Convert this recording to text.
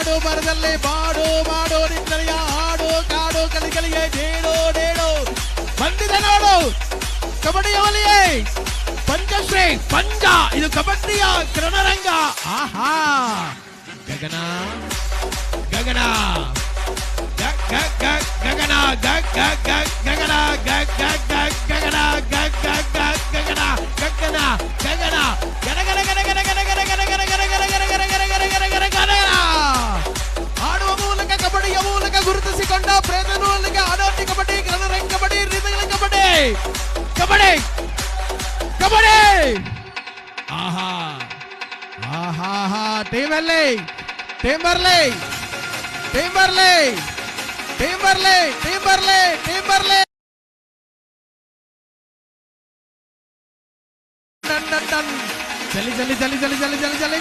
ಹಾಡು ಬರದಲ್ಲಿ ಬಾಡು ಮಾಡು ನಿನ್ನಯ ಹಾಡು ಕಾಡು ಕಲಿಗಳಿಗೆ ಡೇಡು ಡೇಡು ಬಂದಿದೆ ನೋಡು ಕಬಡ್ಡಿಯ ಒಲಿಯೇ ಪಂಚಶ್ರೀ ಪಂಚ ಇದು ಕಬಡ್ಡಿಯ ರಣರಂಗ ಆಹಾ ಗಗನ ಗಗನ ಗಗನ ಗಗನ ಗಗನ ಗಗನ ಗಗನ ಗಗನ ಗಗನ ಆಡುವ ಮೂಲಕ ಕಬಡ್ಡಿಯ ಮೂಲಕ ಗುರುತಿಸಿಕೊಂಡ ಪ್ರಯತ್ನ ಮೂಲಕ ಆಡೋಟಿ ಕಬಡ್ಡಿ ರಣರಂಗ ಕಬಡ್ಡಿ ರೀತಿಗಳ ಕಬಡ್ಡಿ ಕಬಡ್ಡಿ ಕಬಡ್ಡಿ ಆಹಾ ಆಹಾ ಟೀಮಲ್ಲಿ ಟೀಮ್ ಬರ್ಲಿ ಟೀಮ್ ಬರ್ಲಿ ಟೀಮ್ ಬರ್ಲಿ ಟೀಮ್ ಬರ್ಲಿ ಟೀಮ್ ಬರ್ಲಿ ಚಲಿ ಚಲಿ ಚಲಿ ಚಲಿ ಚಲಿ ಚಲಿ ಚಲಿ